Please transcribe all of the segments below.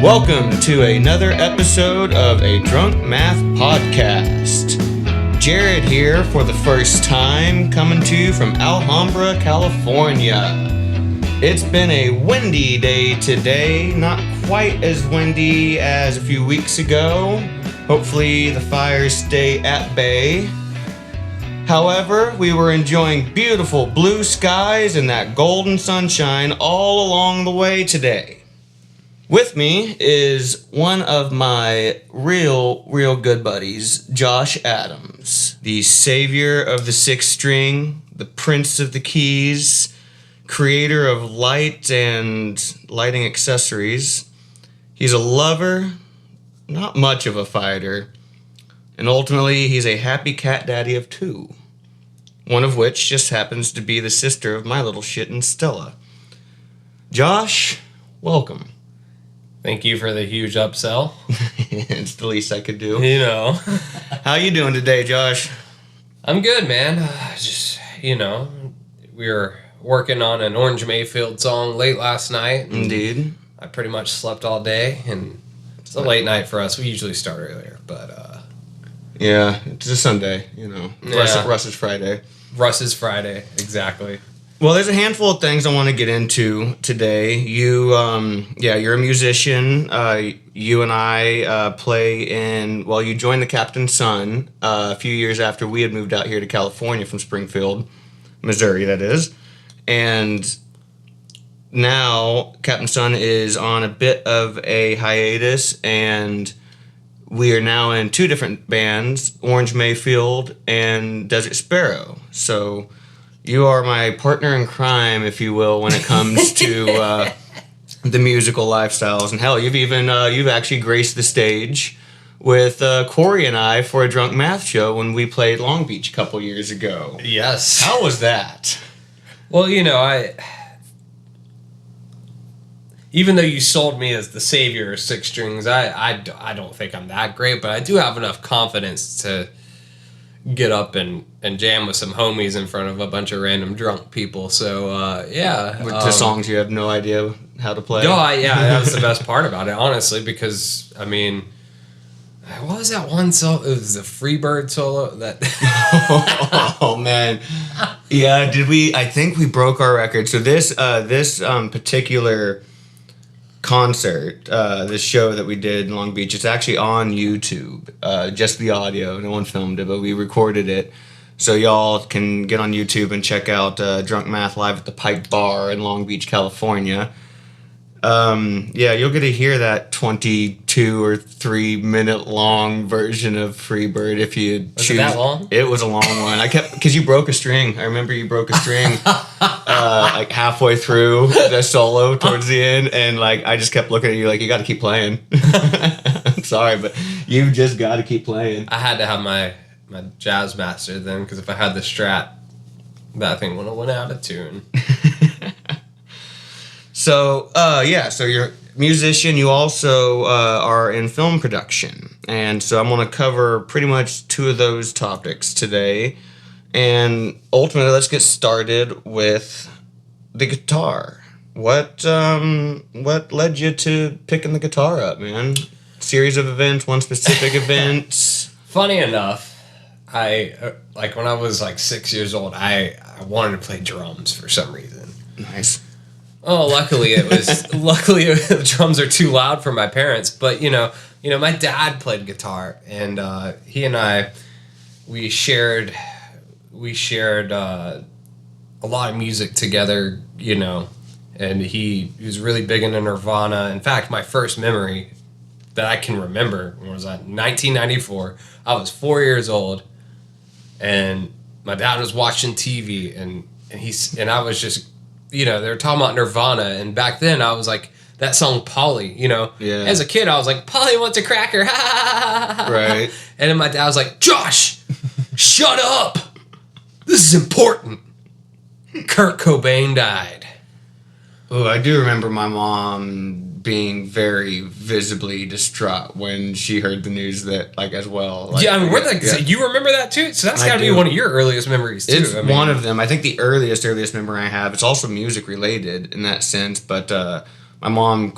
Welcome to another episode of a Drunk Math Podcast. Jared here for the first time, coming to you from Alhambra, California. It's been a windy day today, not quite as windy as a few weeks ago. Hopefully the fires stay at bay. However, we were enjoying beautiful blue skies and that golden sunshine all along the way today. With me is one of my real good buddies, Josh Adams, the savior of the sixth string, the prince of the keys, creator of light and lighting accessories. He's a lover, not much of a fighter, and ultimately he's a happy cat daddy of two, one of which just happens to be the sister of my little shittin' Stella. Josh, welcome. Thank you for the huge upsell. It's the least I could do. You know. How you doing today, Josh? I'm good, man. We were working on an Orange Mayfield song late last night. Indeed. I pretty much slept all day, and it's a late night for us. We usually start earlier, but... Yeah, it's a Sunday, Yeah. Russ's Friday. Russ's Friday, exactly. Well, there's a handful of things I want to get into today. You're a musician. You and I you joined the Captain's Son a few years after we had moved out here to California from Springfield, Missouri, that is. And now Captain's Son is on a bit of a hiatus, and we are now in two different bands, Orange Mayfield and Desert Sparrow. So... you are my partner in crime, if you will, when it comes to the musical lifestyles. And hell, you've actually graced the stage with Corey and I for a Drunk Math show when we played Long Beach a couple years ago. Yes. How was that? Well, even though you sold me as the savior of six strings, I don't think I'm that great, but I do have enough confidence to get up and jam with some homies in front of a bunch of random drunk people. So, yeah. With the songs you have no idea how to play? No, that was the best part about it, honestly, because, what was that one solo? It was the Freebird solo. Oh, man. Yeah, I think we broke our record. So this particular concert, this show that we did in Long Beach, it's actually on YouTube, just the audio. No one filmed it, but we recorded it, so y'all can get on YouTube and check out Drunk Math live at the Pike Bar in Long Beach, California. You'll get to hear that 22 or 3 minute long version of Freebird if you choose. Was it that long? It was a long one. Because you broke a string. I remember you broke a string like halfway through the solo towards the end, and I just kept looking at you like, you got to keep playing. I'm sorry, but you just got to keep playing. I had to have my Jazz Master then, because if I had the Strat, that thing would have went out of tune. So you're a musician. You also are in film production. And so I'm going to cover pretty much two of those topics today. And ultimately, let's get started with the guitar. What led you to picking the guitar up, man? Series of events, one specific event? Funny enough, when I was 6 years old, I wanted to play drums for some reason. Nice. Oh, luckily the drums are too loud for my parents. But my dad played guitar, and he and I we shared a lot of music together. And he was really big into Nirvana. In fact, my first memory that I can remember was 1994. I was 4 years old, and my dad was watching TV, and I was just. They were talking about Nirvana, and back then I was like, that song Polly, Yeah. As a kid, I was like, Polly wants a cracker, Right. And then my dad was like, Josh, shut up! This is important. Kurt Cobain died. Oh, I do remember my mom being very visibly distraught when she heard the news that, as well. So you remember that too? So that's got to be one of your earliest memories too. It's one of them. I think the earliest memory I have. It's also music related in that sense, but my mom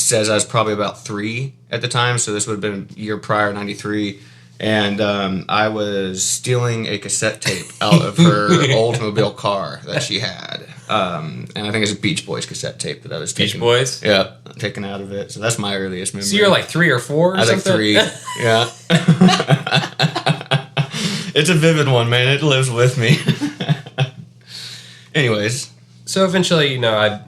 says I was probably about 3 at the time, so this would have been a year prior, 93. And I was stealing a cassette tape out of her Oldsmobile car that she had. And I think it's a Beach Boys cassette tape that I was taking. Beach Boys? Yeah, taken out of it. So that's my earliest memory. So you're like 3 or 4 or something? I was like 3, yeah. It's a vivid one, man. It lives with me. Anyways. So eventually, my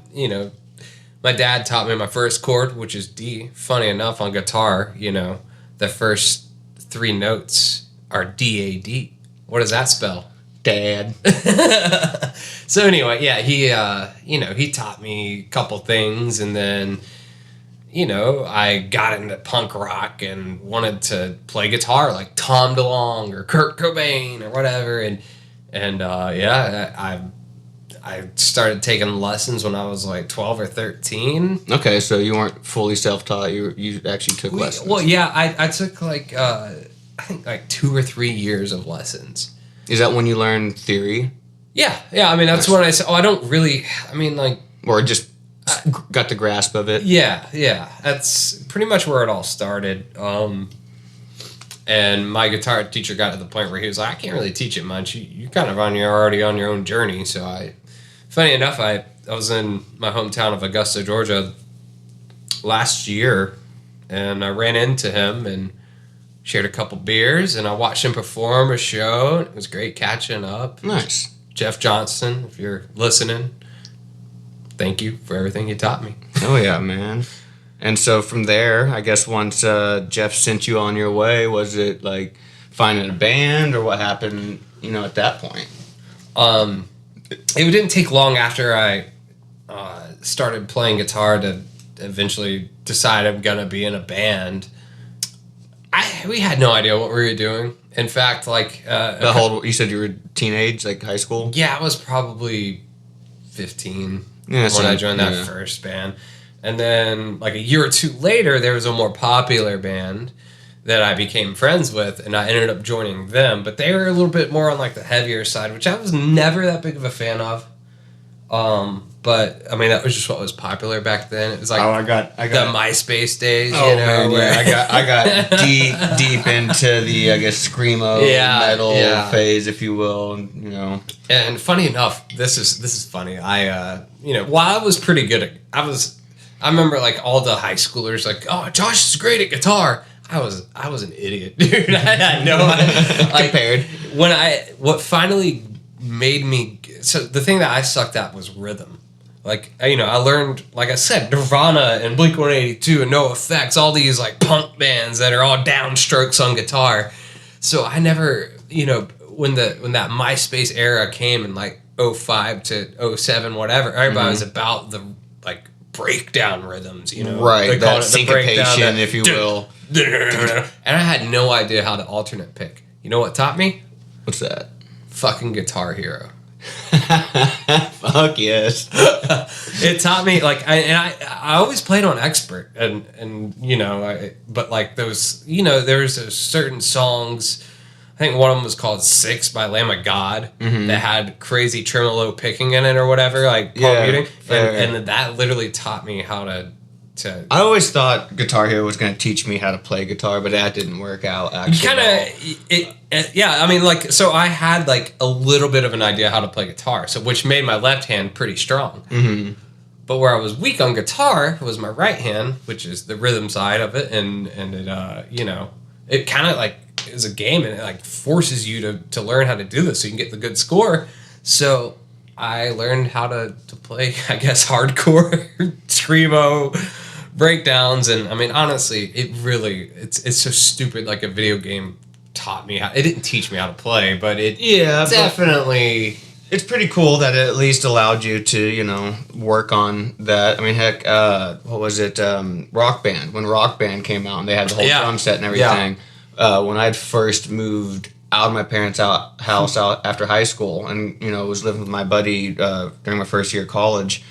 dad taught me my first chord, which is D. Funny enough, on guitar, the first 3 notes are D-A-D. What does that spell? Dad. So anyway, yeah, he taught me a couple things, and then, I got into punk rock and wanted to play guitar like Tom DeLonge or Kurt Cobain or whatever, and I started taking lessons when I was like 12 or 13. Okay, so you weren't fully self-taught. You actually took lessons. Well, yeah, I took like I think like 2 or 3 years of lessons. Is that when you learned theory? Yeah. I mean, that's when I said, I don't really. I mean, like, or just got the grasp of it. Yeah. That's pretty much where it all started. And my guitar teacher got to the point where he was like, I can't really teach it much. You kind of already on your own journey. So funny enough, I was in my hometown of Augusta, Georgia last year, and I ran into him and shared a couple beers, and I watched him perform a show. It was great catching up. Nice. Jeff Johnson, if you're listening, thank you for everything you taught me. Oh, yeah, man. And so from there, I guess once Jeff sent you on your way, was it like finding a band, or what happened, at that point? It didn't take long after I started playing guitar to eventually decide I'm going to be in a band. We had no idea what we were doing. In fact, like... you said you were teenage, like high school? Yeah, I was probably 15 when I joined that first band. And then, like, a year or 2 later, there was a more popular band that I became friends with, and I ended up joining them. But they were a little bit more on, like, the heavier side, which I was never that big of a fan of. But, I mean, that was just what was popular back then. It was like I got the MySpace days, man, where I got deep into the, I guess, screamo metal phase, if you will, And funny enough, this is funny. While I was pretty good at, I remember like all the high schoolers like, oh, Josh is great at guitar. I was an idiot, dude. I had no idea. Like, compared. What finally made me, so the thing that I sucked at was rhythm. Like, I learned, like I said, Nirvana and Blink-182 and NoFX, all these like punk bands that are all downstrokes on guitar. So I never, when that MySpace era came in like 05 to 07, whatever, everybody was about the like breakdown rhythms, Right, they that syncopation, if you will. And I had no idea how to alternate pick. You know what taught me? What's that? Fucking Guitar Hero. Fuck yes. It taught me, like, I always played on expert, and but like those, there's those certain songs. I think one of them was called 6 by Lamb of God, that had crazy tremolo picking in it or whatever, like palm muting, and that literally taught me how to. I always thought Guitar Hero was going to teach me how to play guitar, but that didn't work out, actually. I mean, like, so I had, like, a little bit of an idea how to play guitar, which made my left hand pretty strong. Mm-hmm. But where I was weak on guitar was my right hand, which is the rhythm side of it, and it, it kind of, like, is a game, and it, like, forces you to learn how to do this so you can get the good score. So I learned how to play, I guess, hardcore, screamo, breakdowns, and I mean, honestly, it's so stupid. Like, a video game taught me how. It didn't teach me how to play, but it definitely. It's pretty cool that it at least allowed you to work on that. I mean, heck, what was it? Rock Band. When Rock Band came out and they had the whole drum set and everything. Yeah. When I'd first moved out of my parents' house after high school, and was living with my buddy during my first year of college.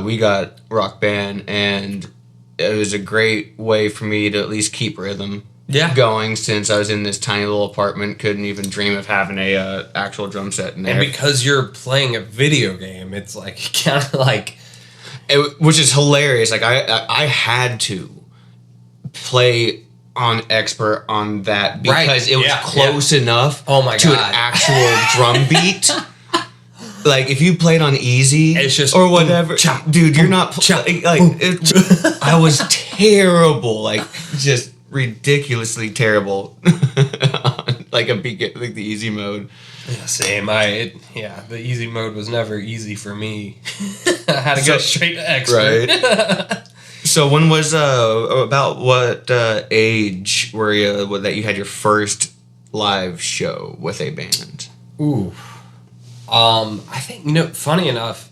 We got Rock Band, and it was a great way for me to at least keep rhythm going, since I was in this tiny little apartment, couldn't even dream of having a actual drum set in there. And because you're playing a video game, it's like kind of like Which is hilarious. Like I had to play on expert on that because it was close enough to an actual drum beat. Like if you played on easy, it's just or whatever, dude, you're not I was terrible, like just ridiculously terrible. Like a beat, like the easy mode. Yeah, same. The easy mode was never easy for me. I had to go straight to expert. Right. So when was about what age were you that you had your first live show with a band? Ooh. I think, funny enough,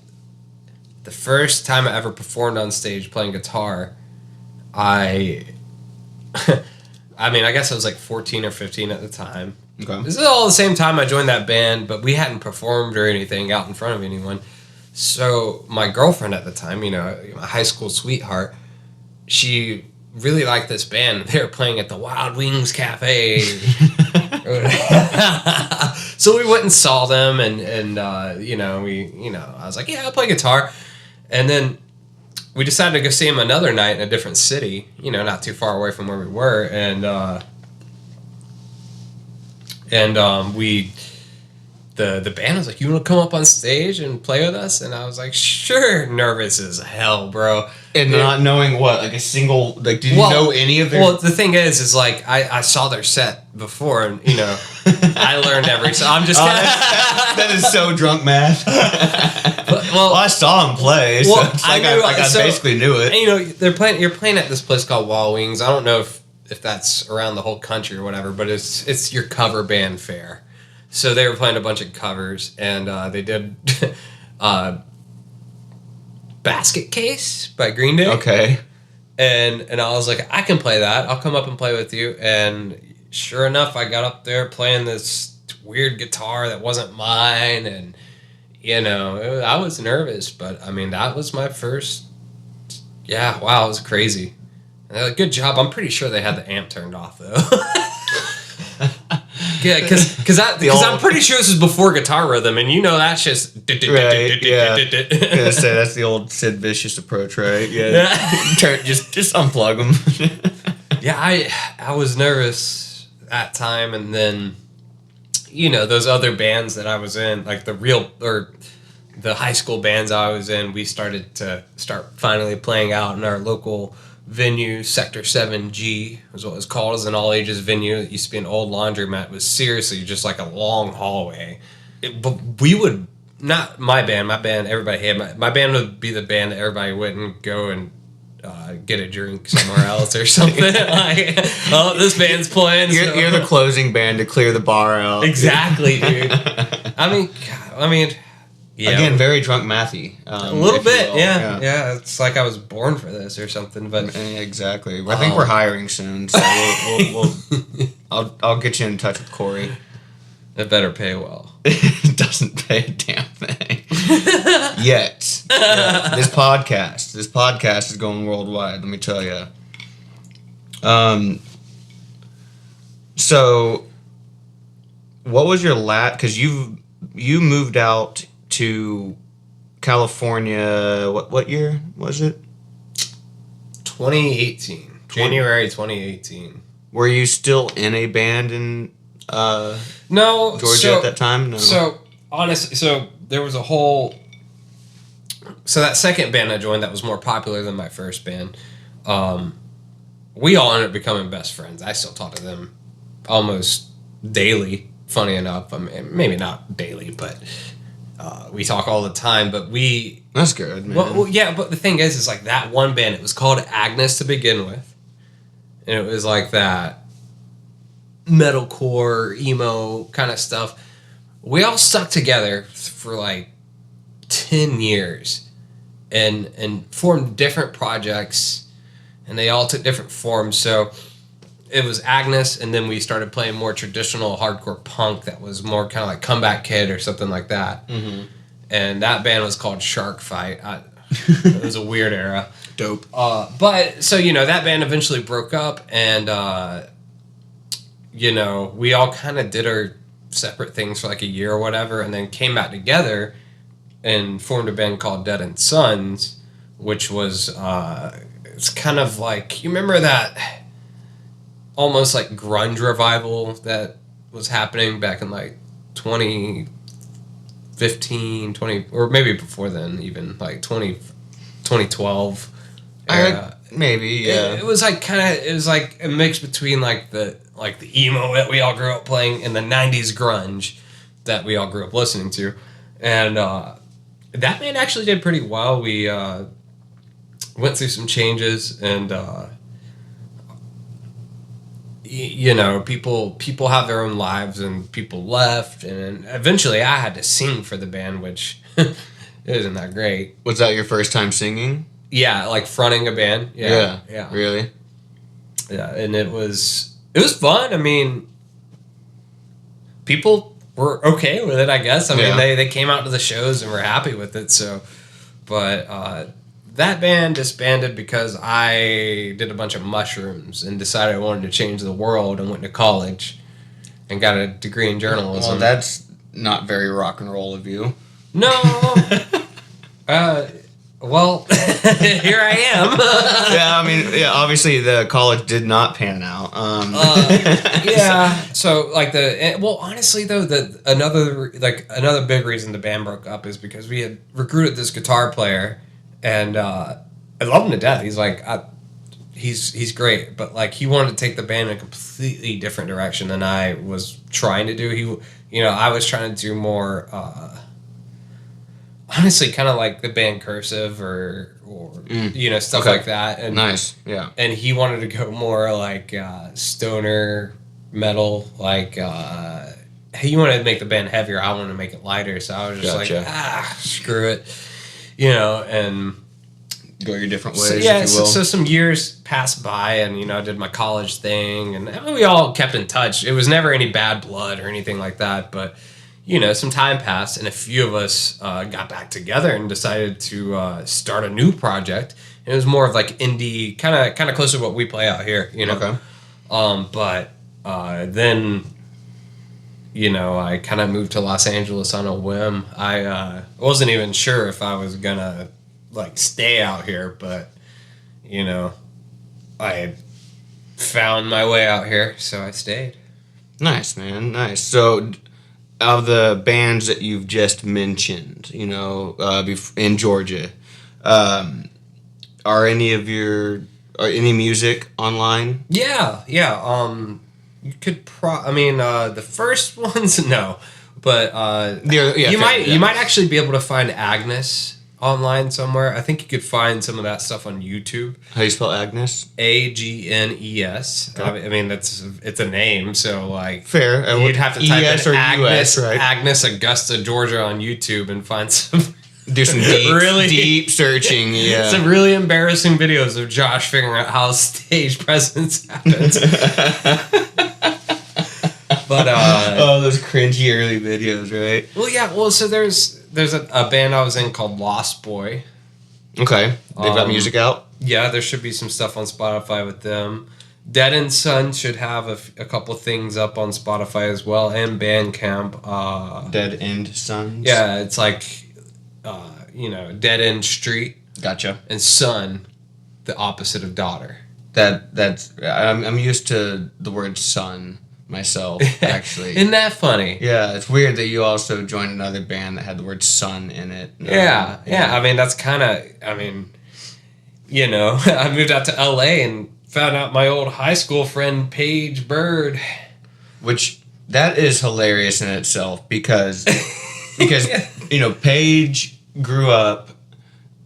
the first time I ever performed on stage playing guitar, I guess I was like 14 or 15 at the time. Okay. This is all the same time I joined that band, but we hadn't performed or anything out in front of anyone. So my girlfriend at the time, my high school sweetheart, she really liked this band. They were playing at the Wild Wings Cafe. So we went and saw them, and I was like, yeah, I'll play guitar. And then we decided to go see them another night in a different city, not too far away from where we were, and the band was like, you want to come up on stage and play with us? And I was like, sure. Nervous as hell, bro. And not knowing what, like a single, like, did you know any of their... Well, the thing is like, I saw their set before, and, I learned every song. I'm just kidding. That is so drunk math. Well, I saw them play, so it's like I basically knew it. And, you're playing at this place called Wild Wings. I don't know if that's around the whole country or whatever, but it's your cover band fair. So they were playing a bunch of covers, and they did Basket Case by Green Day. Okay. And I was like, I can play that. I'll come up and play with you. And sure enough, I got up there playing this weird guitar that wasn't mine. And, I was nervous. But, that was my first... Yeah, wow, it was crazy. Good job. I'm pretty sure they had the amp turned off, though. Yeah, because I'm pretty sure this is before Guitar Rhythm, and that's just... Right, yeah. I was gonna say, that's the old Sid Vicious approach, right? Yeah. just unplug them. Yeah, I was nervous that time, and then, those other bands that I was in, like the high school bands I was in, we started finally playing out in our local venue. Sector 7G was what it was called. It was an all-ages venue. It used to be an old laundromat. It was seriously just like a long hallway. But we would, not my band, everybody had, my band would be the band that everybody wouldn't go and get a drink somewhere else or something. Like, oh, this band's playing. You're the closing band to clear the bar out. Exactly, dude. Yeah. Again, very drunk mathy. A little bit, yeah. It's like I was born for this or something. But exactly. I think we're hiring soon, so I'll get you in touch with Corey. It better pay well. It doesn't pay a damn thing yet. This podcast is going worldwide. Let me tell you. So, what was your because you moved out to California, what year was it? 2018. January 2018. Were you still in a band in no, Georgia at that time? No. So, honestly, there was a whole... So that second band I joined that was more popular than my first band, we all ended up becoming best friends. I still talk to them almost daily, funny enough. Maybe not daily, but... we talk all the time, but That's good, man. Well, yeah, but the thing is like that one band, it was called Agnes to begin with. And it was like that metalcore, emo kind of stuff. We all stuck together for like 10 years and formed different projects, and they all took different forms. So it was Agnes, and then we started playing more traditional hardcore punk that was more kind of like Comeback Kid or something like that. Mm-hmm. And that band was called Shark Fight. It was a weird era. Dope. But, so, that band eventually broke up, and, we all kind of did our separate things for like a year or whatever, and then came back together and formed a band called Dead and Sons, which was it's kind of like, you remember that almost like grunge revival that was happening back in like 2015, 20, or maybe before then, even like 2012 era. Maybe, yeah. It was like it was like a mix between like the emo that we all grew up playing and the 90s grunge that we all grew up listening to. And that band actually did pretty well. We went through some changes, and you know, people have their own lives, and people left, and eventually I had to sing for the band, which isn't that great. Was that your first time singing? Yeah, like fronting a band. Yeah. Really? Yeah, and it was fun. I mean, people were okay with it, I guess. I mean, they came out to the shows and were happy with it. So, but that band disbanded because I did a bunch of mushrooms and decided I wanted to change the world, and went to college and got a degree in journalism. Well, that's not very rock and roll of you. No. Well, here I am. Yeah, I mean, obviously the college did not pan out. Yeah. So, like honestly though, another big reason the band broke up is because we had recruited this guitar player, and I love him to death. He's like, he's great, but like he wanted to take the band in a completely different direction than I was trying to do. I was trying to do more. Honestly, kind of like the band Cursive or stuff like that. And nice, yeah. And he wanted to go more like stoner metal. Like he wanted to make the band heavier. I wanted to make it lighter. So I was just like, screw it, and go your different ways. So, if you will. So some years passed by, and I did my college thing, and we all kept in touch. It was never any bad blood or anything like that, but. Some time passed, and a few of us got back together and decided to start a new project. And it was more of like indie, kind of close to what we play out here, Okay. But then, I kind of moved to Los Angeles on a whim. I wasn't even sure if I was gonna like stay out here, but I found my way out here, so I stayed. Nice, man. Nice. So. Of the bands that you've just mentioned, in Georgia, are any music online? Yeah. You could the first ones, no, but you might actually be able to find Agnes online somewhere. I think you could find some of that stuff on YouTube. How do you spell Agnes? Agnes. Okay. I mean, it's a name, so like fair. You'd have to type in Agnes, US, right? Agnes, Augusta, Georgia on YouTube and find some. Do some deep searching. Yeah, some really embarrassing videos of Josh figuring out how stage presence happens. But those cringy early videos, right? Well, yeah. Well, so there's a band I was in called Lost Boy. Okay, they've got music out. Yeah, there should be some stuff on Spotify with them. Dead End Sun should have a couple things up on Spotify as well, and Bandcamp. Dead End Sons. Yeah, it's like Dead End Street. Gotcha. And Son, the opposite of daughter. I'm used to the word son myself, actually. Isn't that funny? Yeah, it's weird that you also joined another band that had the word son in it. Yeah. I mean, that's kind of, I moved out to LA and found out my old high school friend, Paige Bird. Which, that is hilarious in itself because Paige grew up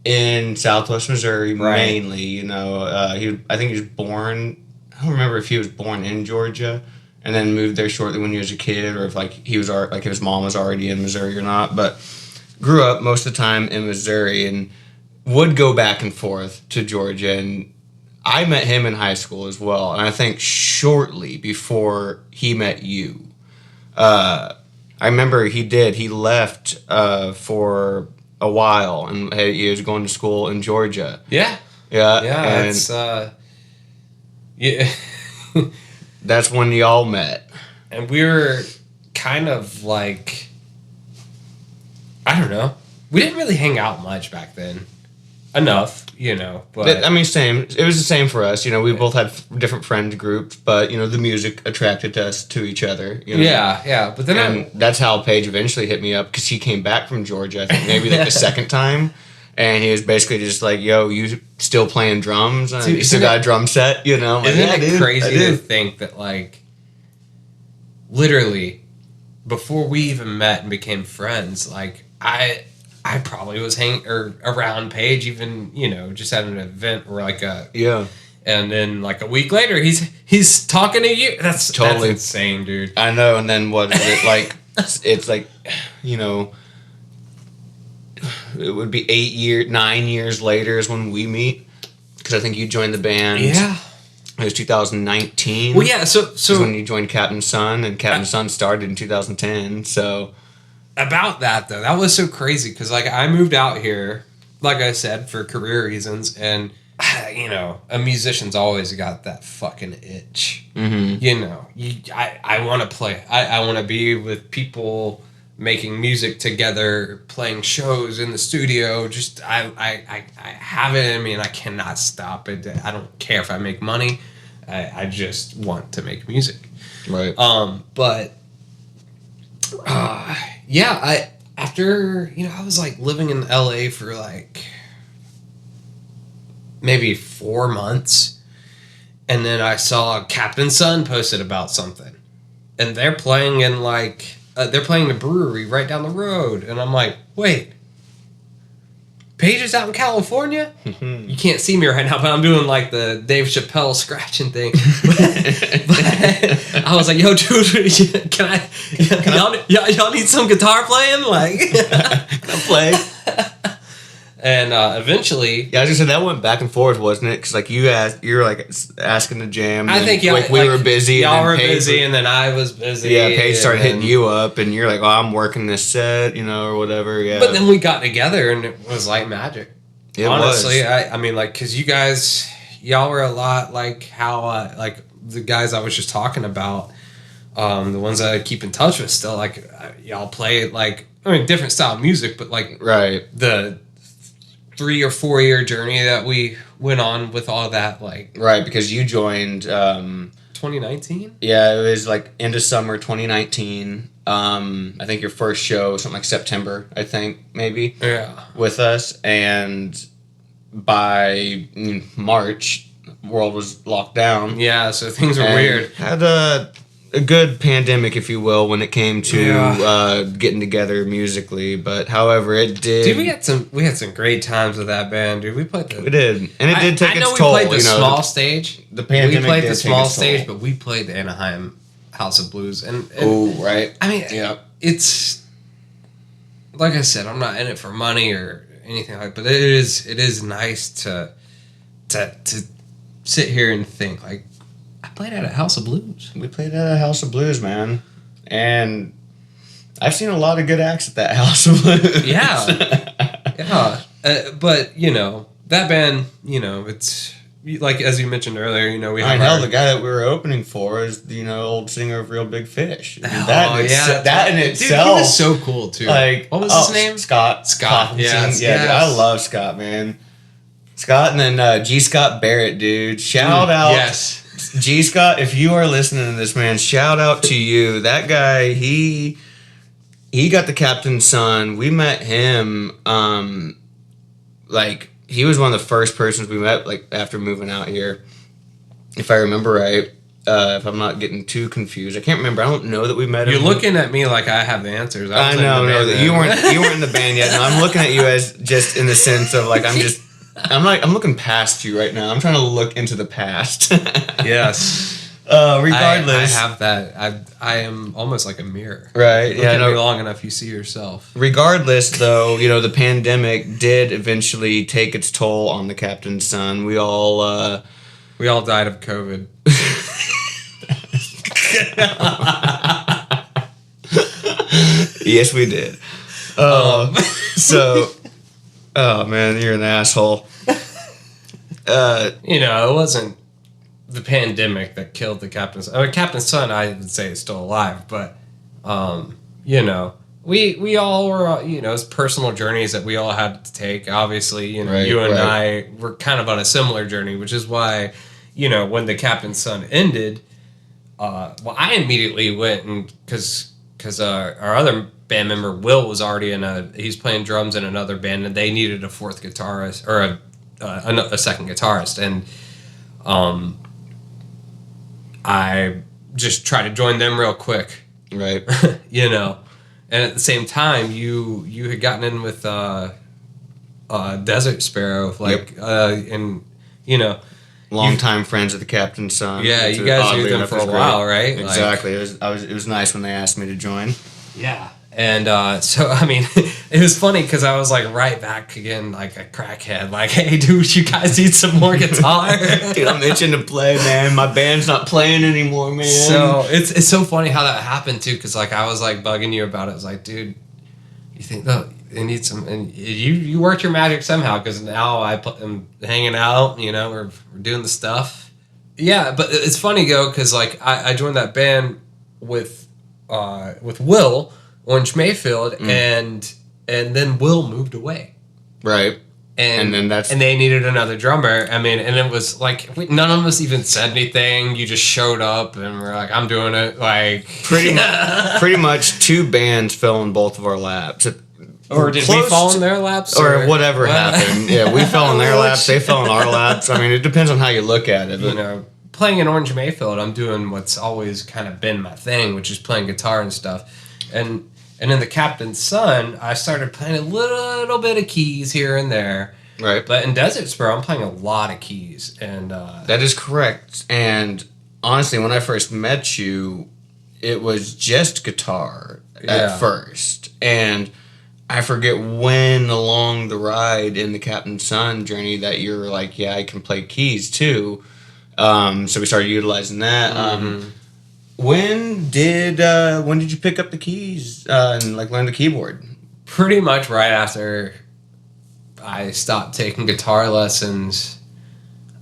in Southwest Missouri, mainly, I think he was born, I don't remember if he was born in Georgia, and then moved there shortly when he was a kid, or if his mom was already in Missouri or not. But grew up most of the time in Missouri and would go back and forth to Georgia. And I met him in high school as well, and I think shortly before he met you. I remember he left for a while, and he was going to school in Georgia. Yeah. And that's when y'all met. And we were kind of like, I don't know. We didn't really hang out much back then. enough, you know. But I mean, same. It was the same for us. You know, we both had different friend groups, but you know, the music attracted us to each other. You know? Yeah. But then that's how Paige eventually hit me up because he came back from Georgia. I think maybe like the second time, and he was basically just like, "Yo, you still playing drums? And you still got a drum set? You know?" I'm like, isn't it crazy to think that like, literally, before we even met and became friends, like I probably was hanging or around Paige, even, you know, just at an event or like and then like a week later he's talking to you. That's insane, dude. I know. And then what is it like? It's like, you know, it would be 9 years later is when we meet, because I think you joined the band. Yeah. It was 2019. Well, yeah. So when you joined Captain Sun, and Captain Sun started in 2010. So. About that though, that was so crazy because like I moved out here, like I said, for career reasons, and you know, a musician's always got that fucking itch. Mm-hmm. You know, I want to play. I want to be with people making music together, playing shows in the studio. Just I have it in me, and I cannot stop it. I don't care if I make money. I just want to make music. Right. But. Yeah, after, you know, I was like living in LA for like maybe 4 months, and then I saw Captain Sun posted about something, and they're playing in like they're playing the brewery right down the road, and I'm like, wait, Paige is out in California? You can't see me right now, but I'm doing like the Dave Chappelle scratching thing. But I was like, yo, dude, can y'all need some guitar playing? Like, can I play? And eventually, yeah, I was just saying that went back and forth, wasn't it? Because like you were like asking to jam. I think we were busy. Y'all were busy, and then I was busy. Yeah, Paige started hitting you up, and you're like, "Oh, I'm working this set, you know, or whatever." Yeah. But then we got together, and it was like magic. Honestly, was. I mean, like, because y'all were a lot like how like the guys I was just talking about, the ones that I keep in touch with still. Like y'all play like, I mean, different style of music, but like the 3 or 4 year journey that we went on with all that, like because you joined 2019. Yeah, it was like end of summer 2019. I think your first show was something like September, I think, maybe. Yeah. With us, and by March, the world was locked down. Yeah, so things were weird. Had a good pandemic, if you will, when it came to getting together musically. But however, it did. Dude, we had some great times with that band, dude. We did, and it did take its toll. We played the small stage. The pandemic. We played the small stage, but we played the Anaheim House of Blues, and right. I mean, it's like I said, I'm not in it for money or anything like, but it is nice to sit here and think like, I played at a House of Blues. We played at a House of Blues, man. And I've seen a lot of good acts at that House of Blues. Yeah. But, you know, that band, you know, it's like, as you mentioned earlier, you know, we have the guy that we were opening for is, you know, old singer of Real Big Fish. That in itself. Dude, he was so cool, too. Like, what was his name? Scott. Yeah, dude, I love Scott, man. Scott, and then G. Scott Barrett, dude. Shout out. Yes. G. Scott, if you are listening to this, man, shout out to you. That guy, he got the Captain's Son. We met him, like, he was one of the first persons we met, like, after moving out here. If I remember right, if I'm not getting too confused. I can't remember. I don't know that we met him. You're looking at me like I have the answers. I know that you weren't in the band yet. No, I'm looking at you as just in the sense of, like, I'm looking past you right now. I'm trying to look into the past. Yes. Regardless, I have that. I am almost like a mirror. Right. Look at me long enough, you see yourself. Regardless, though, you know, the pandemic did eventually take its toll on the Captain's Son. We all died of COVID. Yes, we did. So, oh man, you're an asshole. You know, it wasn't the pandemic that killed the Captain's Son. I mean, Captain's Son, I would say, is still alive, but you know, we all were, it's personal journeys that we all had to take. Obviously, you and I were kind of on a similar journey, which is why, when the Captain's Son ended, I immediately went and because our other band member Will was already he's playing drums in another band, and they needed a fourth guitarist or a second guitarist, and I just tried to join them real quick, right? And at the same time, you had gotten in with Desert Sparrow, and longtime friends of the Captain's Son. Yeah, you guys knew them for a while, right? Exactly. It was nice when they asked me to join. Yeah. And so, I mean, it was funny because I was like right back again, like a crackhead. Like, hey, dude, you guys need some more guitar? Dude, I'm itching to play, man. My band's not playing anymore, man. So it's so funny how that happened too, because like I was like bugging you about it. I was like, dude, you think they need some? And you worked your magic somehow, because now I'm hanging out. We're doing the stuff. Yeah, but it's funny because like I joined that band with Will. Orange Mayfield, and then Will moved away. Right. And they needed another drummer. I mean, and it was like none of us even said anything. You just showed up and we're like, I'm doing it. Like pretty much two bands fell in both of our laps. Or did we fall in their laps? Or whatever happened. Yeah, we fell in their laps, they fell in our laps. I mean, it depends on how you look at it. But. Playing in Orange Mayfield, I'm doing what's always kind of been my thing, which is playing guitar and stuff. And in the Captain's Son, I started playing a little bit of keys here and there. Right. But in Desert Sparrow, I'm playing a lot of keys. And that is correct. And honestly, when I first met you, it was just guitar at first. And I forget when along the ride in the Captain's Son journey that you're like, yeah, I can play keys too. So we started utilizing that. Mm-hmm. When did you pick up the keys and like learn the keyboard? Pretty much right after I stopped taking guitar lessons.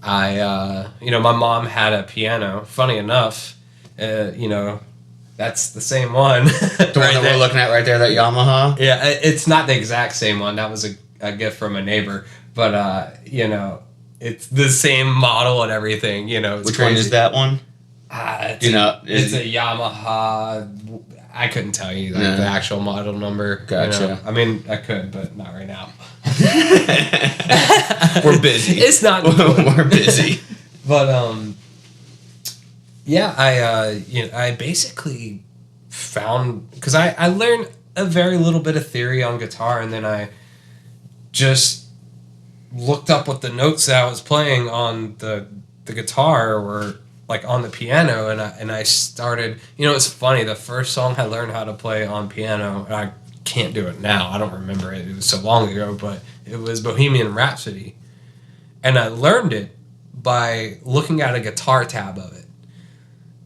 My mom had a piano. Funny enough, that's the same one. The one that we're looking at right there, that Yamaha? Yeah, it's not the exact same one. That was a gift from a neighbor. But, it's the same model and everything. Which crazy. One is that one? It's a Yamaha. I couldn't tell you the actual model number. Gotcha. I mean, I could, but not right now. We're busy. It's not. We're busy. But I basically found, because I learned a very little bit of theory on guitar, and then I just looked up what the notes that I was playing on the guitar were. Like on the piano, and I started. It's funny. The first song I learned how to play on piano, and I can't do it now. I don't remember it. It was so long ago, but it was Bohemian Rhapsody, and I learned it by looking at a guitar tab of it,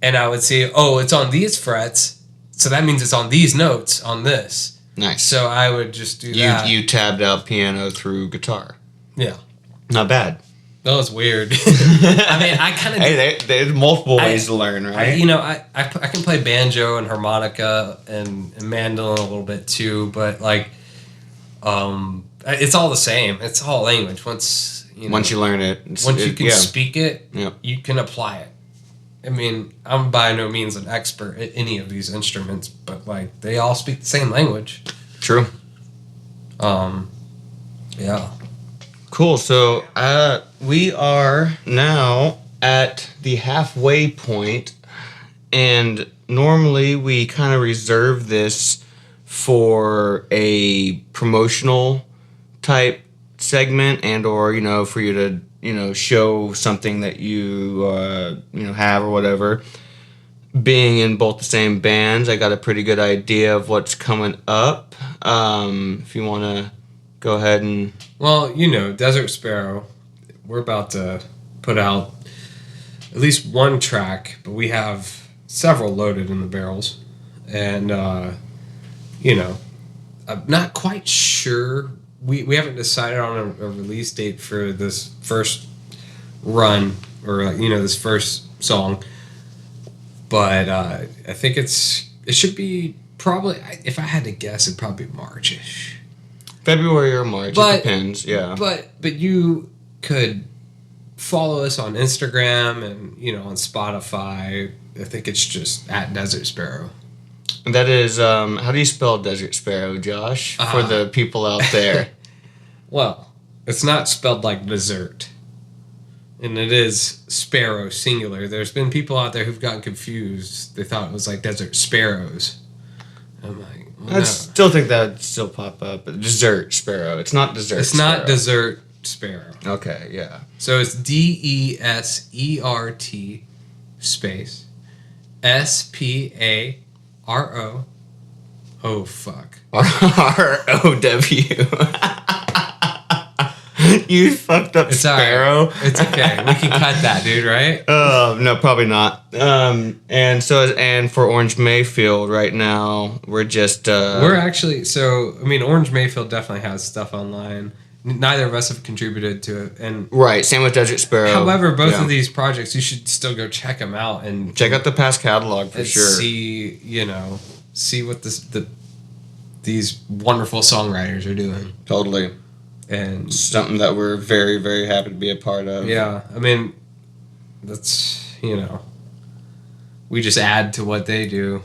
and I would see, oh, it's on these frets, so that means it's on these notes on this. Nice. So I would just do that. You tabbed out piano through guitar. Yeah. Not bad. That was weird. I mean, I kind of... Hey, there's multiple ways to learn, right? I can play banjo and harmonica and mandolin a little bit too, but like, it's all the same. It's all language. Once you learn it, once you can speak it, yep. You can apply it. I mean, I'm by no means an expert at any of these instruments, but like, they all speak the same language. True. Yeah. Cool. So we are now at the halfway point, and normally we kind of reserve this for a promotional type segment, and or for you to show something that you have or whatever. Being in both the same bands, I got a pretty good idea of what's coming up. If you want to go ahead and... Well, Desert Sparrow, we're about to put out at least one track, but we have several loaded in the barrels. And, I'm not quite sure. We haven't decided on a release date for this first run, or, this first song. But I think it should be Probably, if I had to guess, it'd probably be March-ish. February or March, it depends, yeah. But you could follow us on Instagram and, on Spotify. I think it's just at Desert Sparrow. That is, how do you spell Desert Sparrow, Josh, for the people out there? Well, it's not spelled like dessert. And it is sparrow, singular. There's been people out there who've gotten confused. They thought it was like Desert Sparrows. I'm like, well, I still think that would still pop up. Dessert Sparrow. It's not Dessert It's Sparrow. not Dessert Sparrow. Okay, yeah. So it's DESERT space SPARO. Oh, fuck. ROW. You fucked up Sparrow. Right. It's okay. We can cut that, dude, right? No, probably not. And for Orange Mayfield right now, we're just... We're actually... So, I mean, Orange Mayfield definitely has stuff online. Neither of us have contributed to it. And right, same with Desert Sparrow. However, both of these projects, you should still go check them out and check out the past catalog for sure. See, see what these wonderful songwriters are doing. Totally. And something that we're very, very happy to be a part of. Yeah, I mean, that's, we just add to what they do,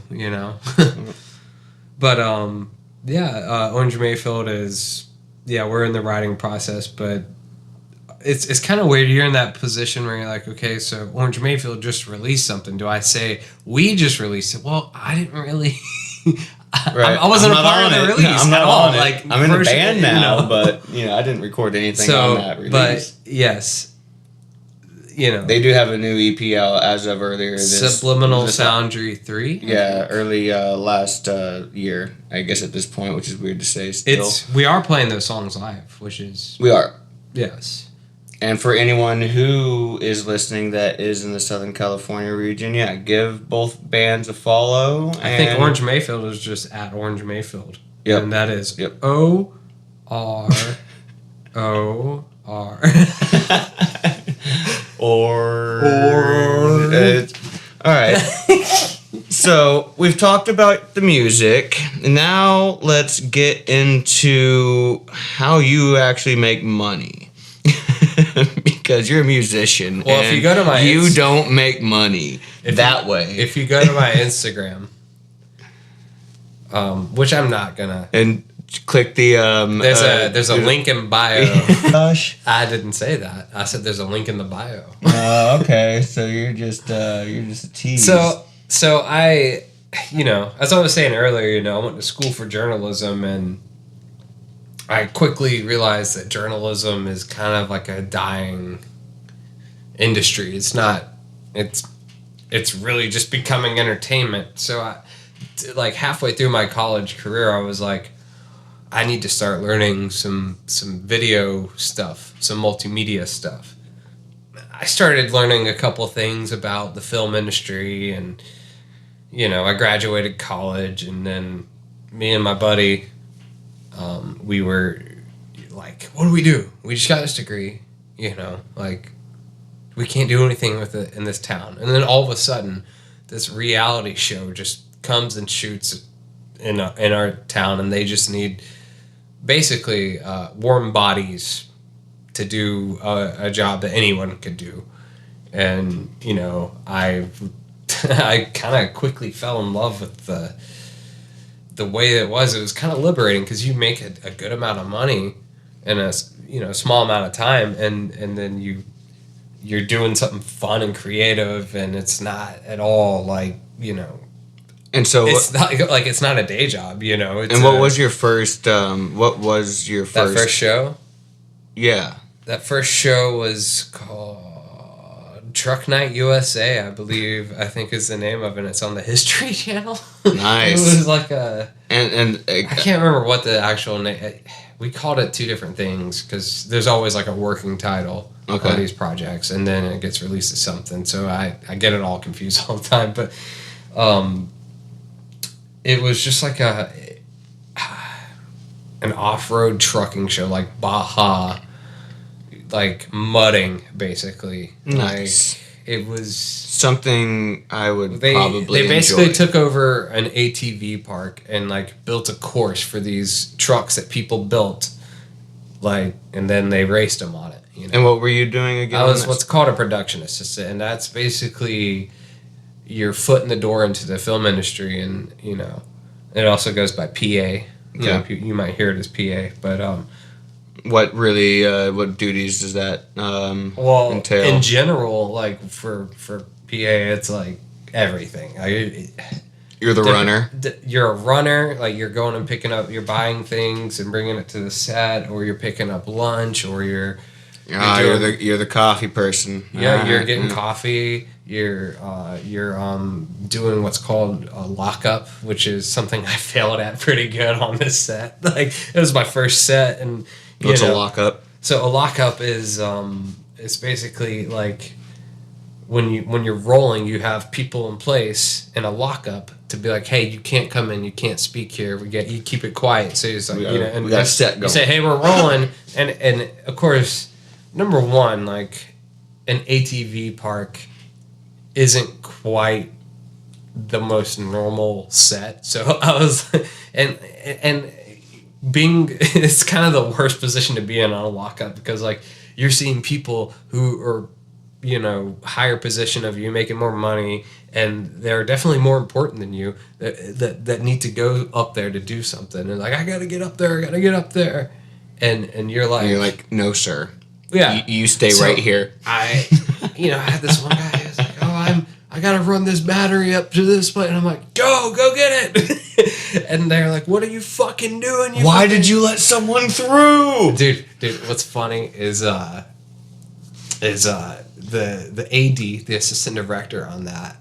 But, Orange Mayfield is, we're in the writing process, but it's kind of weird. You're in that position where you're like, okay, so Orange Mayfield just released something. Do I say, we just released it? Well, I didn't really... Right. I wasn't a part of the release I'm not at all. on it. Like, I'm in a band now, but I didn't record anything on that release. But yes, they do have a new EP out as of earlier this Subliminal Soundry 3. Yeah, early last year, I guess at this point, which is weird to say. Still, we are playing those songs live, which is we are. Yes. And for anyone who is listening that is in the Southern California region, give both bands a follow. I think Orange Mayfield is just at Orange Mayfield. Yep. And that is OROR. All right. So we've talked about the music. Now let's get into how you actually make money. Because you're a musician. Well, if you go to my you don't make money way. If you go to my Instagram, which I'm not gonna, and click the there's a link in bio. Gosh, I didn't say that. I said there's a link in the bio. Okay. So you're just a tease. So I, as I was saying earlier, I went to school for journalism, and I quickly realized that journalism is kind of like a dying industry. It's not. It's really just becoming entertainment. So I, halfway through my college career, I was like, I need to start learning some video stuff, some multimedia stuff. I started learning a couple things about the film industry, and I graduated college, and then me and my buddy, we were like, what do we do? We just got this degree, we can't do anything with it in this town. And then all of a sudden, this reality show just comes and shoots in our town, and they just need basically warm bodies to do a job that anyone could do. And, I kind of quickly fell in love with the way it was. It was kind of liberating because you make a good amount of money in a small amount of time, and then you're doing something fun and creative, and it's not at all and so it's not it's not a day job, It's and what was your first that first show? Yeah. That first show was called Truck Night USA, I believe. I think is the name of it. It's on the History Channel. Nice. It was like a... And I can't remember what the actual name... We called it two different things because there's always a working title on these projects, and then it gets released as something. So I get it all confused all the time. But it was just an off-road trucking show, like Baja, mudding, basically. Nice. It was something I would probably They basically enjoy. took over an ATV park and like built a course for these trucks that people built, like, and then they raced them on it. You know? And what were you doing again? I was what's called a production assistant, and that's basically your foot in the door into the film industry, and you know, it also goes by PA. You might hear it as PA, but what really what duties does that entail? In general, like for PA, it's like everything. You're the runner. You're a runner. Like you're going and picking up, you're buying things and bringing it to the set, or you're picking up lunch, or you're the coffee person. Yeah, you're getting coffee. You're doing what's called a lockup, which is something I failed at pretty good on this set. Like it was my first set, and what's a lockup? So a lockup is it's basically like when you're rolling, you have people in place in a lockup to be like, hey, you can't come in, you can't speak here. You keep it quiet. So it's like and we got a set going. You say, hey, we're rolling, and of course, number one, like an ATV park isn't quite the most normal set. So I was, and being, it's kind of the worst position to be in on a lockup because like you're seeing people who are, you know, higher position of you, making more money, and they're definitely more important than you that need to go up there to do something. And like, I got to get up there. And you're like, no, sir. Yeah. You stay right here. I had this one guy who was like, I gotta run this battery up to this place, and I'm like, go get it. And they're like, what are you fucking doing? Why did you let someone through? Dude, what's funny is the AD, the assistant director on that,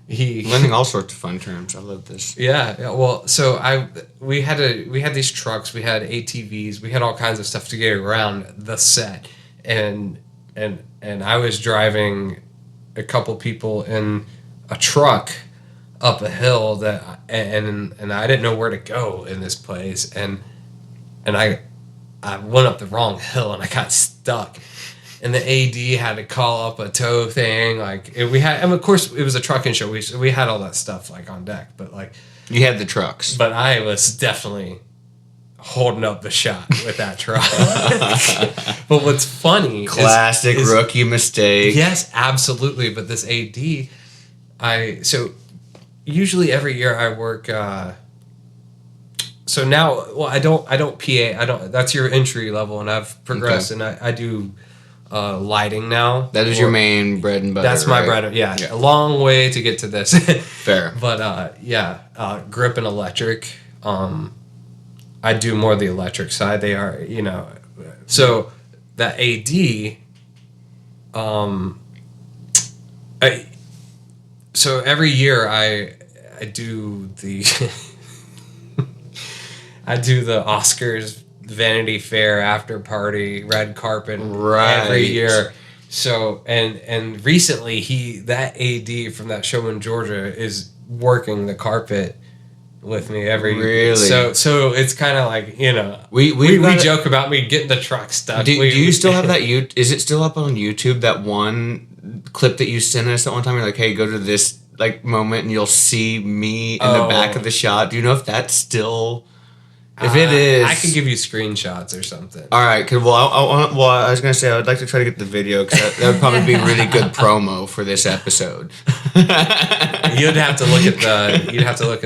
learning all sorts of fun terms. I love this. Yeah. Well, so we had these trucks, we had ATVs, we had all kinds of stuff to get around the set, and I was driving a couple people in a truck up a hill and I didn't know where to go in this place, and I went up the wrong hill and I got stuck. And the AD had to call up a tow thing, and of course it was a trucking show. We had all that stuff like on deck, but like you had the trucks. But I was definitely holding up the shot with that truck. But what's funny, classic rookie mistake. Yes, absolutely. But this AD, so usually every year I work. So now, well, I don't PA. That's your entry level, and I've progressed, and I do. Lighting now. That is your main bread and butter. That's my bread. Yeah, a long way to get to this. Fair. But grip and electric. I do more the electric side. They are, so that AD. So every year I do the I do the Oscars. Vanity Fair after party, red carpet every year. So and recently that AD from that show in Georgia is working the carpet with me every year. Really? So it's kind of like, we joke about me getting the truck stuck. Do you still have that? Is it still up on YouTube? That one clip that you sent us at one time. You're like, hey, go to this like moment, and you'll see me in the back of the shot. Do you know if that's still? If it is, I could give you screenshots or something. All right, I was gonna say I would like to try to get the video because that would probably be really good promo for this episode. You'd have to look at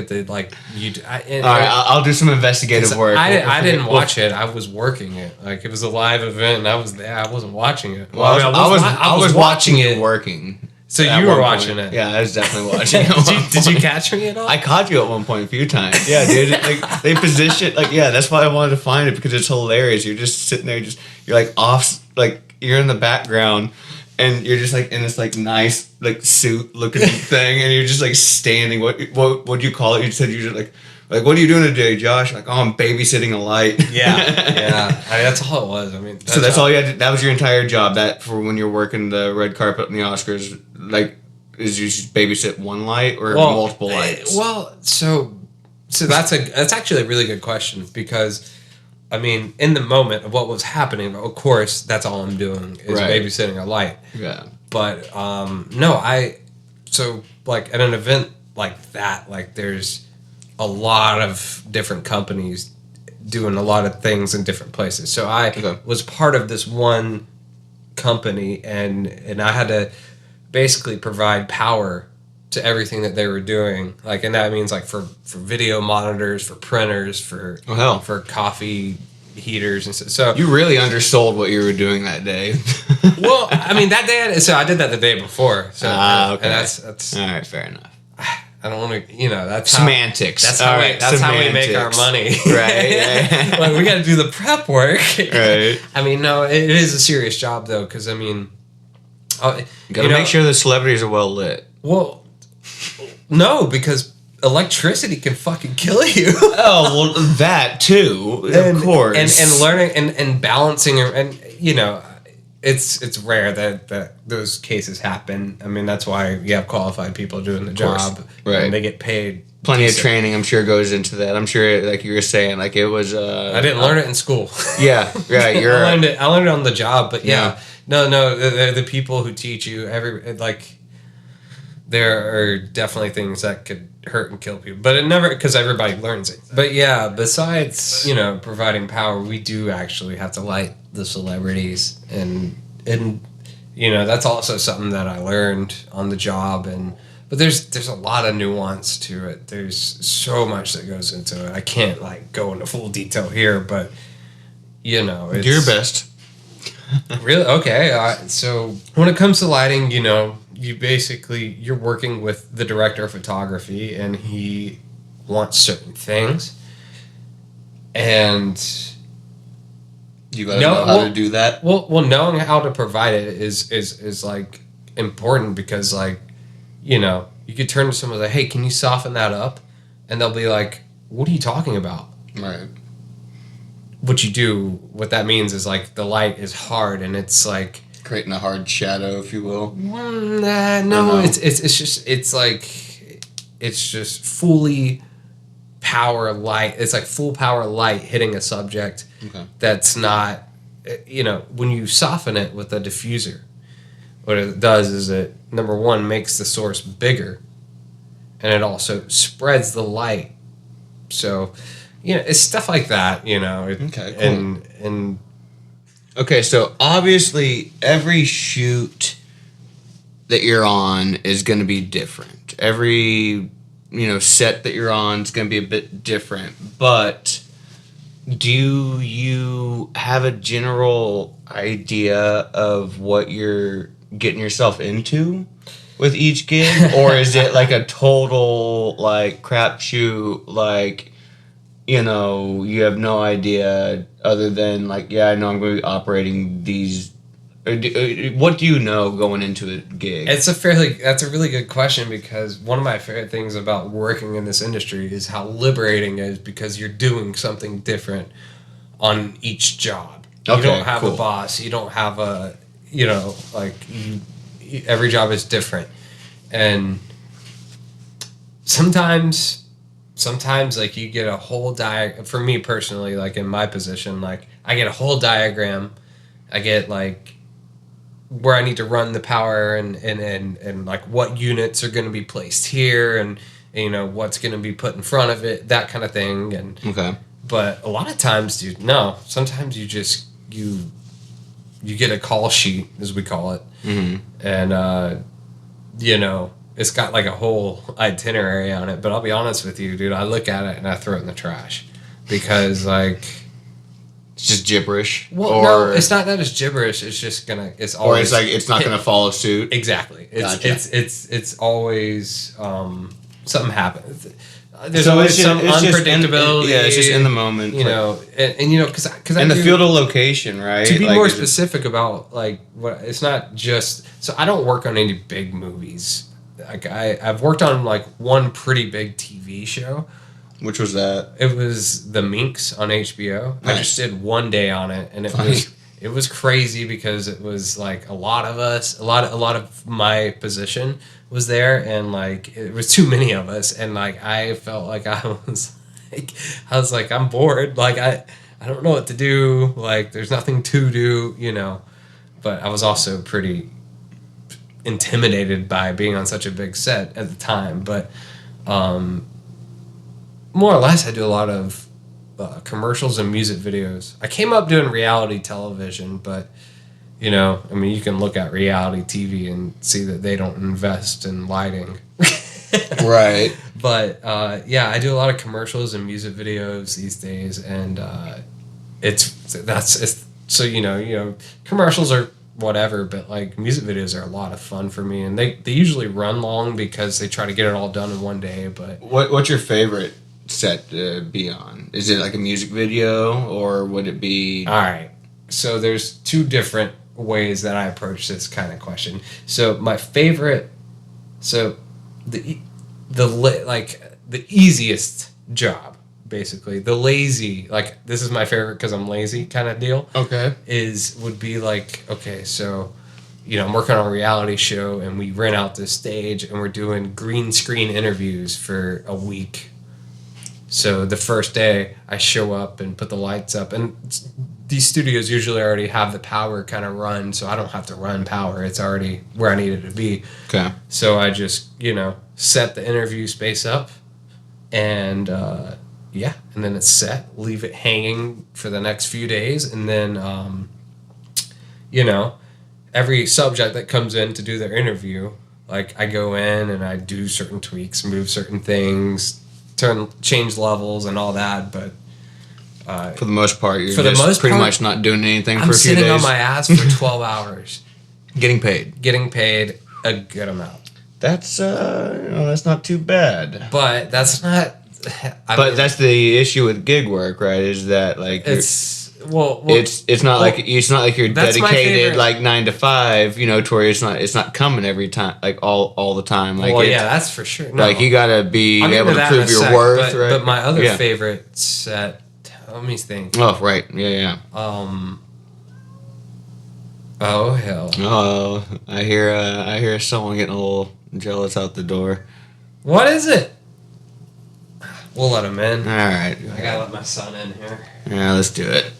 the like. All right, I'll do some investigative work. I didn't watch it. I was working it. Like it was a live event, and I was there. I wasn't watching it. Well, I was watching it working. So you were watching it? Yeah, I was definitely watching it. Did you catch me at all? I caught you at one point a few times. Yeah, dude. Like they position, that's why I wanted to find it because it's hilarious. You're just sitting there, you're like off, like you're in the background, and you're just like in this like nice like suit looking thing, and you're just like standing. What do you call it? You said you're just like, what are you doing today, Josh? Like, oh, I'm babysitting a light. Yeah. That's all it was. I mean, so that's all you had. That was your entire job. That for when you're working the red carpet and the Oscars, like, is you just babysit one light or multiple lights? Well, so that's actually a really good question because I mean, in the moment of what was happening, of course, that's all I'm doing is babysitting a light. Yeah. But no, so like at an event like that, like there's a lot of different companies doing a lot of things in different places. So I was part of this one company, and I had to basically provide power to everything that they were doing. Like, and that means like for video monitors, for printers, for coffee heaters and so you really undersold what you were doing that day. Well, I mean that day, so I did that the day before. So okay. And that's all right. Fair enough. I don't want to, that's semantics. That's how we make our money. Right. Like we got to do the prep work. Right. I mean, no, it is a serious job though, because I mean, you got to make sure the celebrities are well lit. Well, no, because electricity can fucking kill you. Oh, well, that too, of course. And learning and balancing, and it's rare that those cases happen. I mean, that's why you have qualified people doing the job, right? And they get paid. Plenty of training, I'm sure, goes into that. I'm sure, like you were saying, like it was. I didn't learn it in school. Yeah, right. I learned it on the job, but no. The people who teach you there are definitely things that could hurt and kill people, but it never, because everybody learns it. But yeah, besides providing power, we do actually have to light the celebrities, and that's also something that I learned on the job. But there's a lot of nuance to it. There's so much that goes into it. I can't like go into full detail here, but it's do your best. Really? Okay. So when it comes to lighting, you're working with the director of photography, and he wants certain things, and you gotta know how to do that. Well, knowing how to provide it is like important, because like you could turn to someone and say, "Hey, can you soften that up?" And they'll be like, "What are you talking about?" Right. What that means is like the light is hard, and it's like creating a hard shadow, if you will. No, it's just fully power light. It's like full power light hitting a subject. Okay. That's not, when you soften it with a diffuser, what it does is it, number one, makes the source bigger, and it also spreads the light. So, it's stuff like that, Okay, cool. And okay, so obviously every shoot that you're on is going to be different. Every, set that you're on is going to be a bit different. But do you have a general idea of what you're getting yourself into with each gig? Or is it like a total, like, crapshoot, like, you have no idea other than, like, I know I'm going to be operating these. What do you know going into a gig? That's a really good question, because one of my favorite things about working in this industry is how liberating it is, because you're doing something different on each job. Okay, you don't have a boss. You don't have every job is different. And sometimes like you get a whole for me personally, like in my position, like I get a whole diagram. I get like where I need to run the power and like what units are going to be placed here, and what's going to be put in front of it, that kind of thing. And okay. But a lot of times, dude, no. Sometimes you just you get a call sheet, as we call it, and it's got like a whole itinerary on it. But I'll be honest with you, dude, I look at it and I throw it in the trash, because like it's just gibberish. Well, no, it's not that it's gibberish. It's just it's always, or it's like it's not gonna follow suit. Exactly. Gotcha. It's always something happens. There's always some unpredictability. It's just in the moment. Because in the field of location, right? To be more specific about like what, it's not just. So I don't work on any big movies. Like I've worked on like one pretty big TV show. Which was that? It was The Minx on HBO. Nice. I just did one day on it, and it was crazy, because it was like a lot of us, a lot of my position was there, and like it was too many of us, and like I felt like I was like I'm bored. Like I don't know what to do. Like, there's nothing to do, you know. But I was also pretty intimidated by being on such a big set at the time. But more or less, I do a lot of commercials and music videos. I came up doing reality television, but, you know, I mean, you can look at reality TV and see that they don't invest in lighting. Right. But, yeah, I do a lot of commercials and music videos these days, and so, you know, commercials are whatever, but, like, music videos are a lot of fun for me, and they usually run long because they try to get it all done in one day, but... What's your favorite set to be on? Is it like a music video, or would it be... All right. So there's two different ways that I approach this kind of question. So my favorite... So the easiest job, basically, the lazy, like, this is my favorite because I'm lazy kind of deal. Okay. Would be like, okay, so, you know, I'm working on a reality show and we rent out this stage and we're doing green screen interviews for a week. So the first day I show up and put the lights up, and these studios usually already have the power kind of run, so I don't have to run power. It's already where I need it to be. Okay. So I just, you know, set the interview space up, and yeah, and then it's set, leave it hanging for the next few days, and then, you know, every subject that comes in to do their interview, like, I go in and I do certain tweaks, move certain things, change levels and all that, but for the most part, you're just pretty much not doing anything for a few days. I'm sitting on my ass for 12 hours. Getting paid A good amount. That's that's not too bad. But that's not... that's the issue with gig work, right? Is that, like, it's not like you're dedicated like 9 to 5, you know, to where it's not coming every time, like all the time. Like, yeah, that's for sure. No, like, you gotta be able to prove your worth, right? But my other favorite set, let me think. Oh, right, yeah. Oh hell. Oh, I hear someone getting a little jealous out the door. What is it? We'll let him in. All right. I gotta let my son in here. Yeah, let's do it.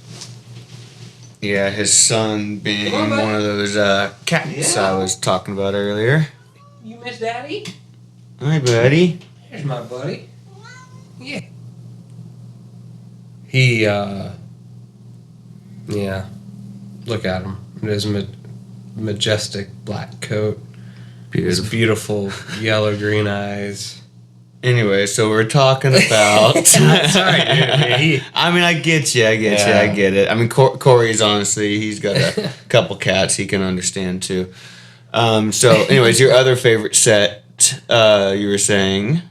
Yeah, his son being one of those cats I was talking about earlier. You miss Daddy? Hi, buddy. Here's my buddy. Yeah. He, yeah. Look at him. In his majestic black coat. His beautiful yellow-green eyes. Anyway, so we're talking about... Sorry, dude. I mean, I get you. I get it. I mean, Corey's honestly, he's got a couple cats he can understand, too. So, anyways, your other favorite set, you were saying,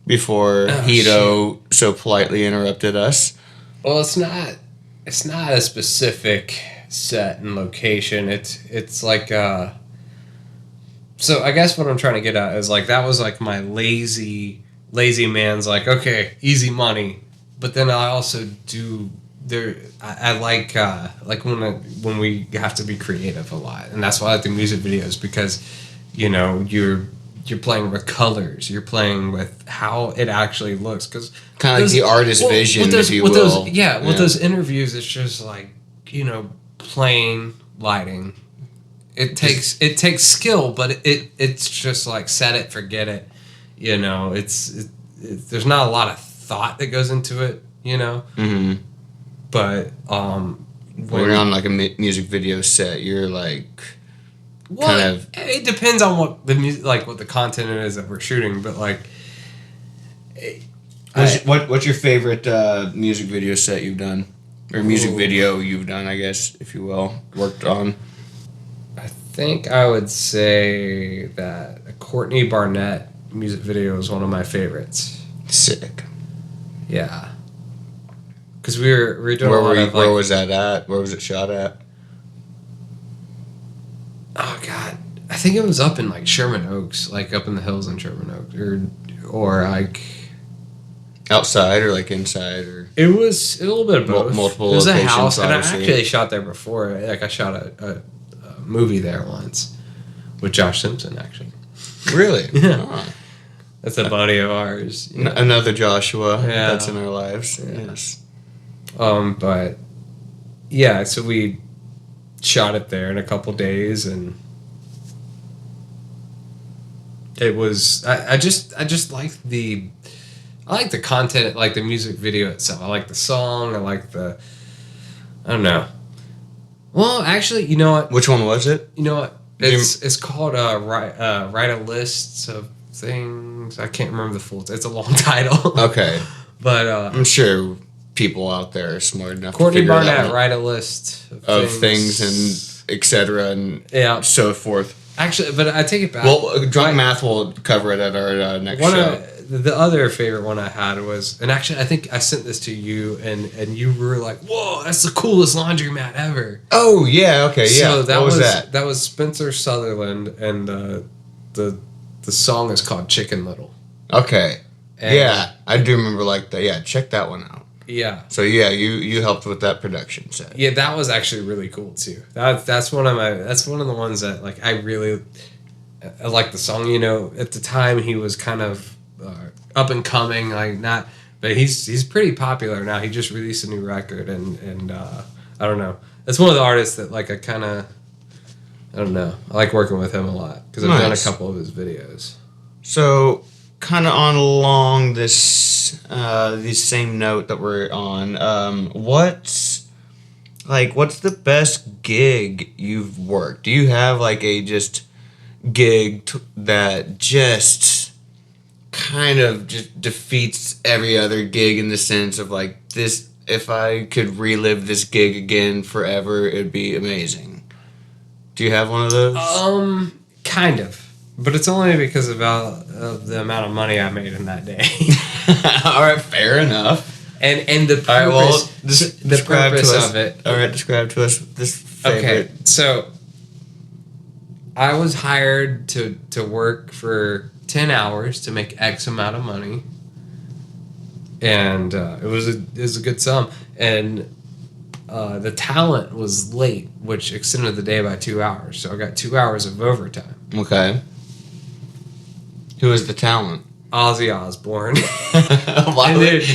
before Hito so politely interrupted us. Well, it's not a specific set and location. It's like... So, I guess what I'm trying to get at is, like, that was, like, my lazy man's, like, okay, easy money, but then I also do I like when we have to be creative a lot, and that's why I like the music videos, because, you know, you're playing with colors, you're playing with how it actually looks, because kind of like the artist vision, if you will. With those interviews, it's just like, you know, plain lighting. It takes skill, but it's just like set it, forget it. You know, there's not a lot of thought that goes into it, you know? Mm-hmm. But, when you're on, like, a music video set, you're, like, it depends on what the music, like, what the content is that we're shooting, but, like... What's your favorite music video set you've done? Or music video you've done, I guess, if you will, worked on? I think I would say that a Courtney Barnett music video is one of my favorites. Sick. Yeah. Because we were doing where was that at? Where was it shot at? Oh, God. I think it was up in, like, Sherman Oaks. Like, up in the hills in Sherman Oaks. Or like... Outside or, like, inside? Or it was a little bit of both. Multiple locations. It was a house, and I actually shot there before. Like, I shot a movie there once. With Josh Simpson, actually. Really? Yeah. Oh. That's a buddy of ours. Another Joshua that's in our lives. Yeah. Yes. But yeah, so we shot it there in a couple days, and it was I just like the content, like the music video itself. I like the song. I like I don't know. Well, actually, you know what? Which one was it? You know what? It's called write a list of things. I can't remember the full. It's a long title. Okay, but I'm sure people out there are smart enough. Courtney to figure Barnett, that write a list of things and etc. and so forth. Actually, but I take it back. Well, Drunk Math will cover it at our next show. The other favorite one I had was, and actually I think I sent this to you, and you were like, "Whoa, that's the coolest laundromat ever." Oh yeah, okay, yeah. So that what was that? That was Spencer Sutherland, and the song is called Chicken Little. Okay. And yeah, I do remember like that. Yeah, check that one out. Yeah. So yeah, you helped with that production set. Yeah, that was actually really cool too. That's one of the ones that like I like the song. You know, at the time he was kind of up and coming, like not, but he's pretty popular now. He just released a new record, and I don't know. It's one of the artists that like I don't know. I like working with him a lot because I've done a couple of his videos. So kind of on along this same note that we're on, what's the best gig you've worked? Do you have like a just gig that just kind of just defeats every other gig in the sense of like this, if I could relive this gig again forever, it'd be amazing? Do you have one of those? Kind of, but it's only because of the amount of money I made in that day. All right, fair enough. And the purpose, the purpose of it. All right, describe to us this favorite. Okay, so I was hired to work for 10 hours to make X amount of money, and it was a good sum, and the talent was late, which extended the day by 2 hours, so I got 2 hours of overtime. Okay. Who is the talent? Ozzy Osbourne.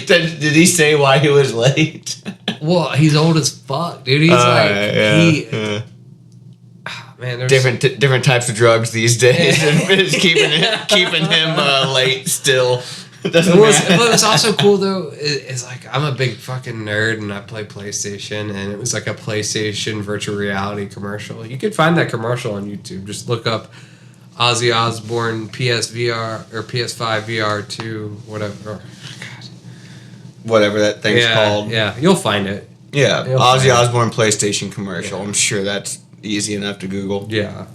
Did he say why he was late? Well, he's old as fuck, dude. He's man, there's different types of drugs these days. It's keeping him late still. What's also cool though is like I'm a big fucking nerd and I play PlayStation, and it was like a PlayStation virtual reality commercial. You could find that commercial on YouTube. Just look up Ozzy Osbourne PSVR or PS5 VR2 whatever. Oh, God. Whatever that thing's called. Yeah, you'll find it. Yeah, Ozzy Osbourne PlayStation commercial. Yeah. I'm sure that's easy enough to Google. Yeah.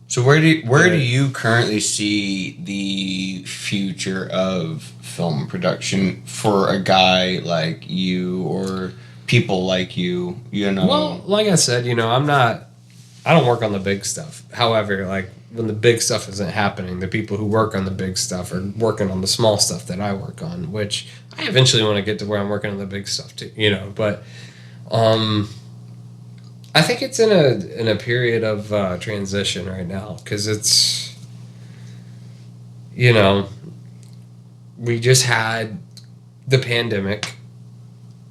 So where do you currently see the future of film production for a guy like you or people like you? You know. Well, like I said, I don't work on the big stuff. However, like when the big stuff isn't happening, the people who work on the big stuff are working on the small stuff that I work on, which I eventually want to get to where I'm working on the big stuff too. But I think it's in a period of transition right now because it's, we just had the pandemic